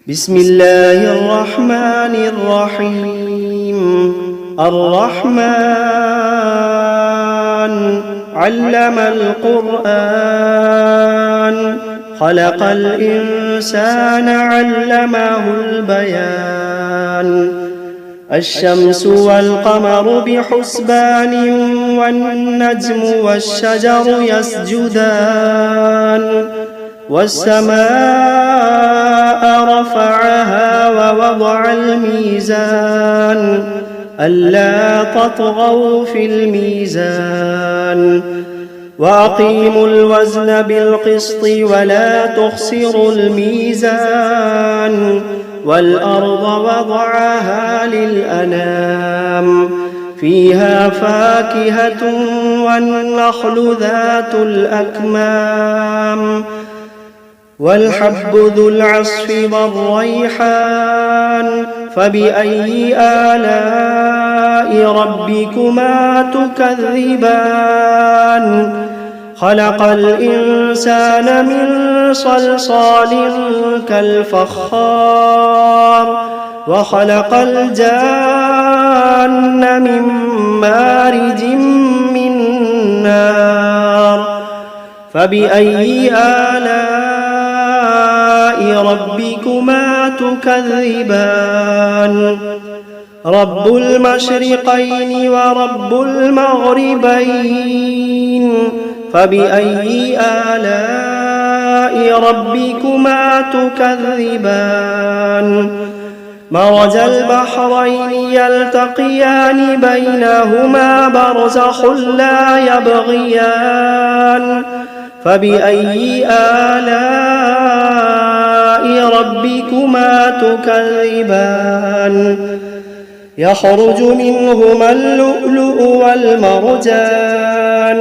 بسم الله الرحمن الرحيم. الرحمن علم القرآن، خلق الإنسان علمه البيان. الشمس والقمر بحسبان، والنجم والشجر يسجدان. والسماء رفعها ووضع الميزان، ألا تطغوا في الميزان. وأقيموا الوزن بالقسط ولا تخسروا الميزان. والأرض وضعها للأنام، فيها فاكهة والنخل ذات الأكمام. والحب ذو العصف والريحان، فبأي آلاء ربكما تكذبان. خلق الإنسان من صلصال كالفخار، وخلق الجان من مارج من نار. فبأي آلاء ربكما تكذبان. رب المشرقين ورب المغربين، فبأي آلاء ربكما تكذبان. مرج البحرين يلتقيان، بينهما برزخ لا يبغيان. فبأي آلاء ربكما تكذبان. يخرج منهما اللؤلؤ والمرجان،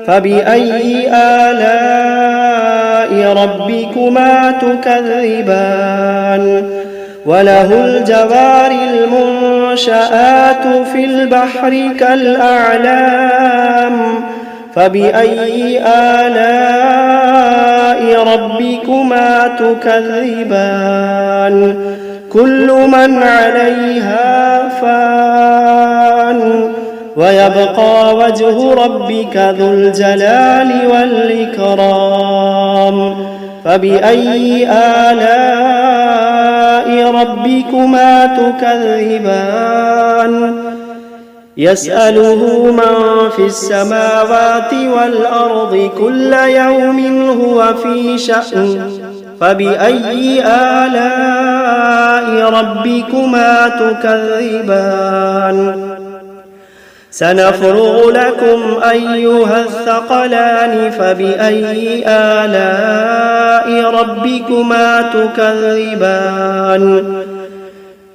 فبأي آلاء ربكما تكذبان. وله الجوار المنشآت في البحر كالأعلام، فبأي آلاء ربكما تكذبان. كل من عليها فان، ويبقى وجه ربك ذو الجلال والإكرام. فبأي آلاء ربكما تكذبان. يسأله من في السماوات والأرض كل يوم هو في شأن. فبأي آلاء ربكما تكذبان. سنفرغ لكم أيها الثقلان، فبأي آلاء ربكما تكذبان.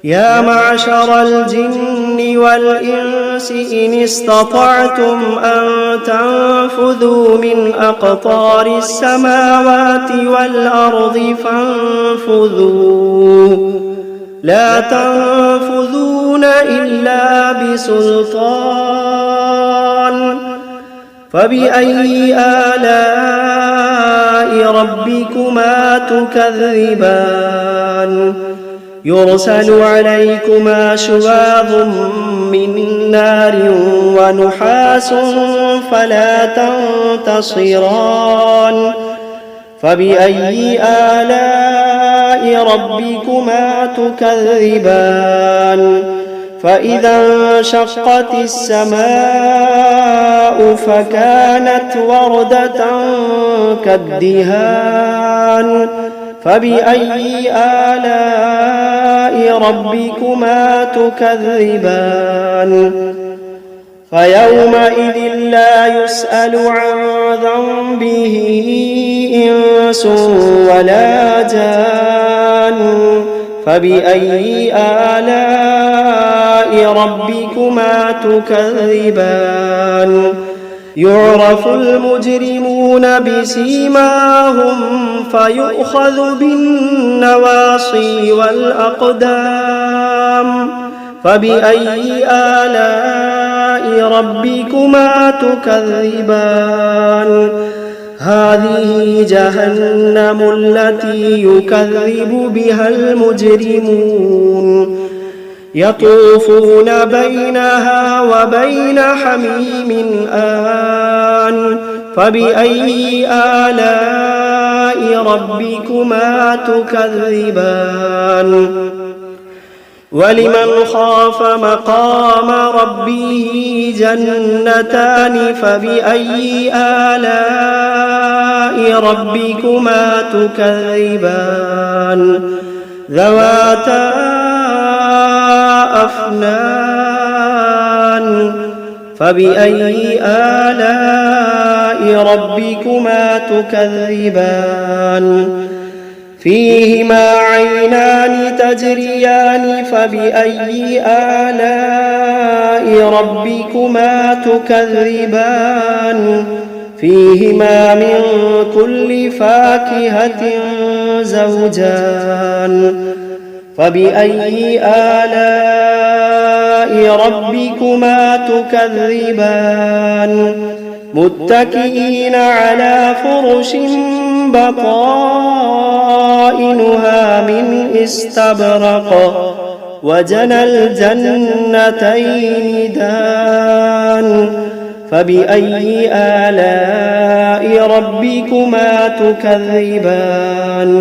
يا معشر الجن والإنس إن استطعتم أن تنفذوا من أقطار السماوات والأرض فانفذوا، لا تنفذون إلا بسلطان. فبأي آلاء ربكما تكذبان. يرسل عليكما شواظ من نار ونحاس فلا تنتصران. فبأي آلاء ربكما تكذبان. فإذا انشقت السماء فكانت وردة كالدهان. فبأي آلاء ربكما تكذبان. فيومئذ لا يسأل عن ذنبه إنس ولا جان. فبأي آلاء ربكما تكذبان. يعرف المجرمون بسيماهم فيؤخذ بالنواصي والأقدام. فبأي آلاء ربكما تكذبان. هذه جهنم التي يكذب بها المجرمون يطوفون بينها وبين حميم آن فبأي آلاء ربكما تكذبان ولمن خاف مقام ربه جنتان فبأي آلاء ربكما تكذبان ذواتا أفنان فبأي آلاء ربكما تكذبان فيهما عينان تجريان فبأي آلاء ربكما تكذبان فيهما من كل فاكهة زوجان فبأي آلاء ربكما تكذبان متكئين على فرش بطائنها من استبرق وجنى الجنتين دان فبأي آلاء ربكما تكذبان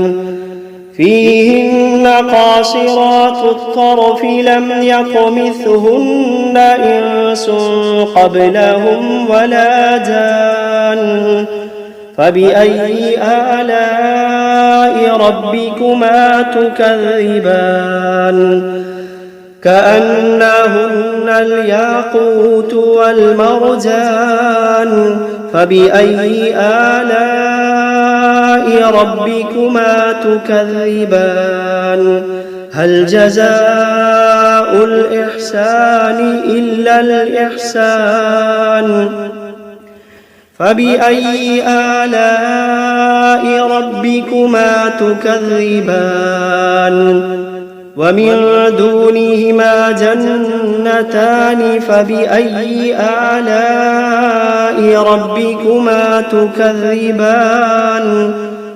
فيهن قاصرات الطرف لم يطمثهن إنس قبلهم ولا جان فبأي آلاء ربكما تكذبان كأنهن الياقوت والمرجان فبأي آلاء ربكما تكذبان هل جزاء الإحسان إلا الإحسان فبأي آلاء ربكما تكذبان ومن دونهما جنتان فبأي آلاء ربكما تكذبان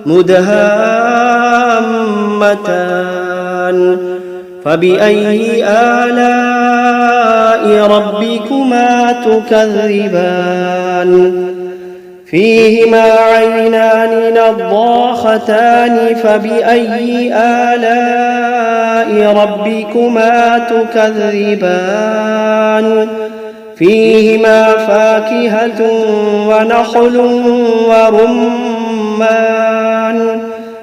مدهامتان فبأي آلاء ربكما تكذبان فيهما عينان نضاختان فبأي آلاء ربكما تكذبان فيهما فاكهة ونخل ورمان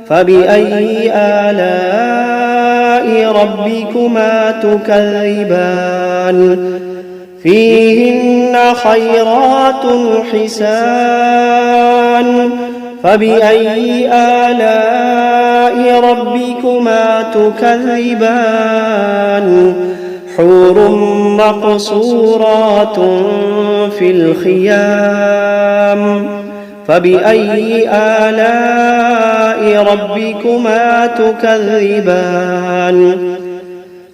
فبأي آلاء ربكما تكذبان فيهن خيرات حسان فبأي آلاء ربكما تكذبان حور مقصورات في الخيام فبأي آلاء ربكما تكذبان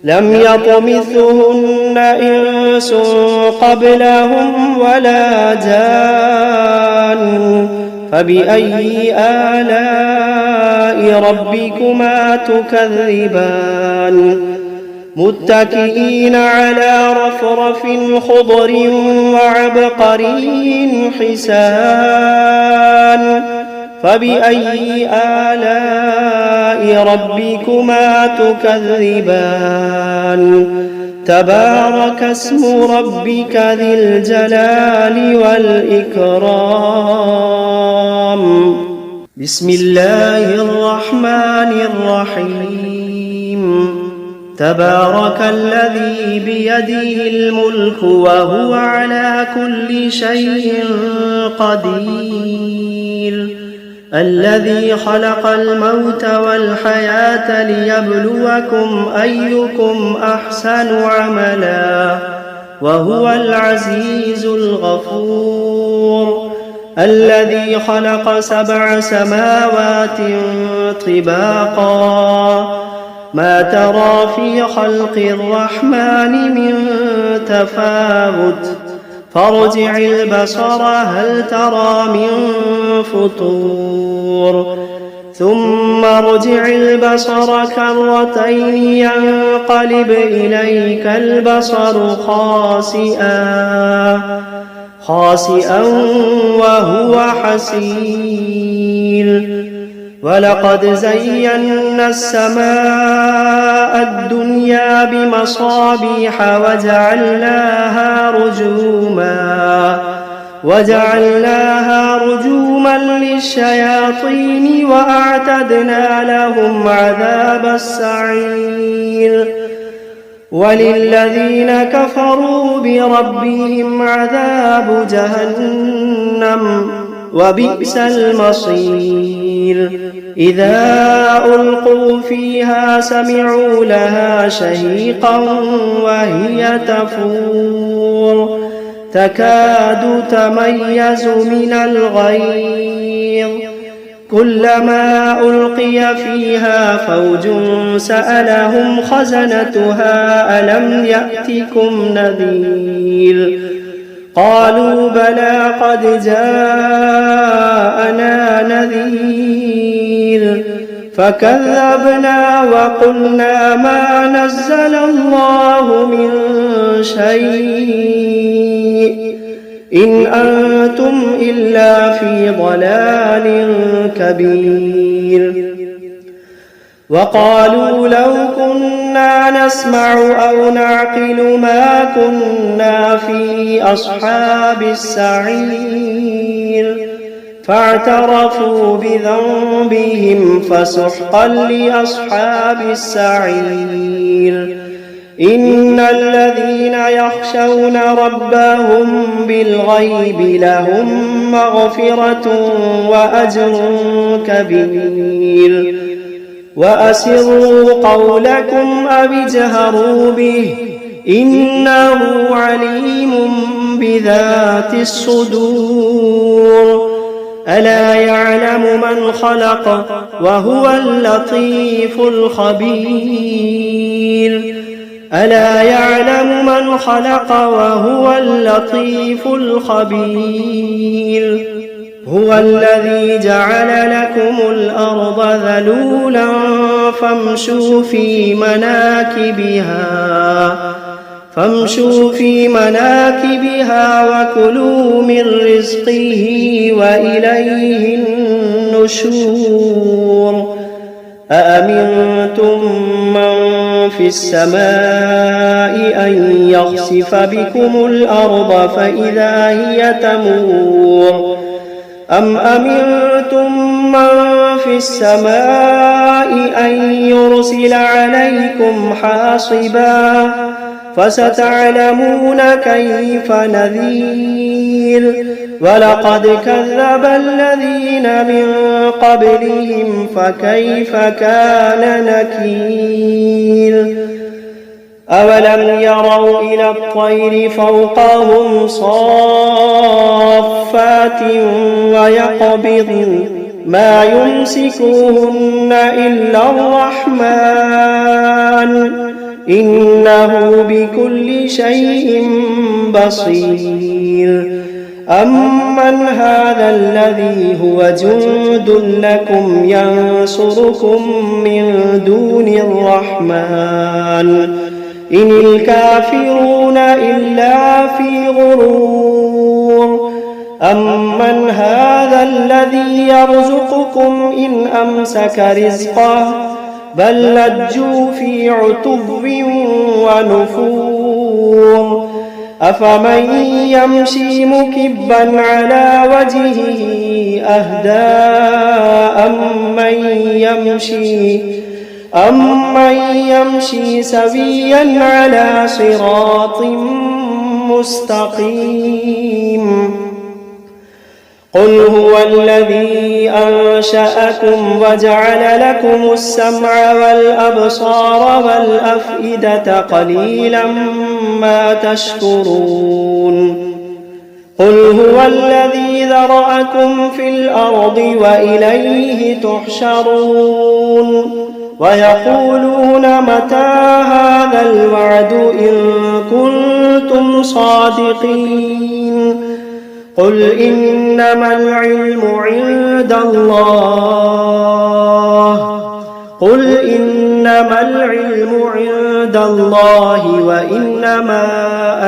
لم يطمثهن إنس قبلهم ولا جان فبأي آلاء ربكما تكذبان متكئين على رفرف خضر وعبقري حسان فبأي آلاء ربكما تكذبان تبارك اسم ربك ذي الجلال والإكرام بسم الله الرحمن الرحيم تبارك الذي بيده الملك وهو على كل شيء قدير الذي خلق الموت والحياة ليبلوكم أيكم أحسن عملا وهو العزيز الغفور الذي خلق 7 سماوات طباقا ما ترى في خلق الرحمن من تفاوت فارجع البصر هل ترى من فطور ثم ارجع البصر كرتين ينقلب إليك البصر خاسئا وهو حسير ولقد زينا السماء الدنيا بمصابيح وجعلناها رجوما للشياطين وأعتدنا لهم عذاب السعير وللذين كفروا بربهم عذاب جهنم وبئس المصير إذا ألقوا فيها سمعوا لها شهيقا وهي تفور تكاد تميز من الغيظ كلما ألقي فيها فوج سألهم خزنتها ألم يأتكم نذير قالوا بلى قد جاءنا نذير فكذبنا وقلنا ما نزل الله من شيء إن أنتم إلا في ضلال كبير وقالوا لو كنا نسمع أو نعقل ما كنا في أصحاب السعير فاعترفوا بذنبهم فسحقا لأصحاب السعير إن الذين يخشون ربهم بالغيب لهم مغفرة وأجر كبير وأسروا قولكم أو اجهروا به إنه عليم بذات الصدور ألا يعلم من خلق وهو اللطيف الخبير ألا يعلم من خلق وهو اللطيف الخبير هو الذي جعل لكم الأرض ذلولا فامشوا في مناكبها وكلوا من رزقه وإليه النشور أأمنتم من في السماء أن يخسف بكم الأرض فإذا هي تمور أم أمنتم من في السماء أن يرسل عليكم حاصبا فستعلمون كيف نذير ولقد كذب الذين من قبلهم فكيف كان نكير أولم يروا إلى الطير فوقهم صافات ويقبضن ما يمسكوهن إلا الرحمن إنه بكل شيء بصير أمن هذا الذي هو جند لكم ينصركم من دون الرحمن إن الكافرون إلا في غرور أمن هذا الذي يرزقكم إن أمسك رزقه بل لجوا في عتو ونفور أفمن يمشي مكبا على وجهه أهدى أمن يمشي سويا على صراط مستقيم قل هو الذي أنشأكم وجعل لكم السمع والأبصار والأفئدة قليلا ما تشكرون قل هو الذي ذرأكم في الأرض وإليه تحشرون ويقولون متى هذا الوعد إن كنتم صادقين قل إنما العلم عند الله قل إنما العلم عند الله وإنما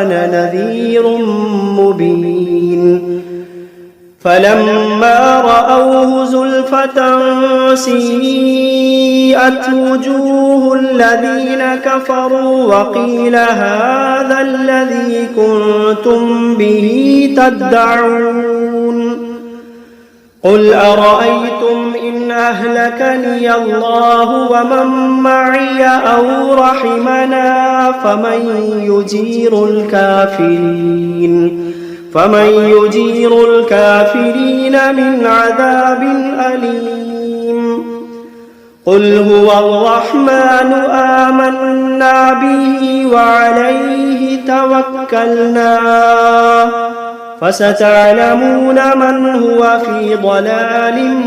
أنا نذير مبين فلما رأوه زلفة سيئت وجوه الذين كفروا وقيل هذا الذي كنتم به تدعون قل أرأيتم إن أهلكني الله ومن معي أو رحمنا فمن يجير الكافرين من عذاب أليم قل هو الرحمن آمنا به وعليه توكلنا فستعلمون من هو في ضلال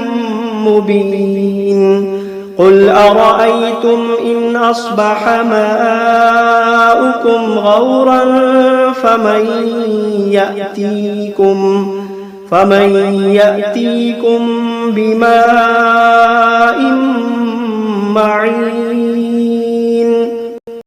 مبين قل أرأيتم إن أصبح ماؤكم غورا فمن يأتيكم بماء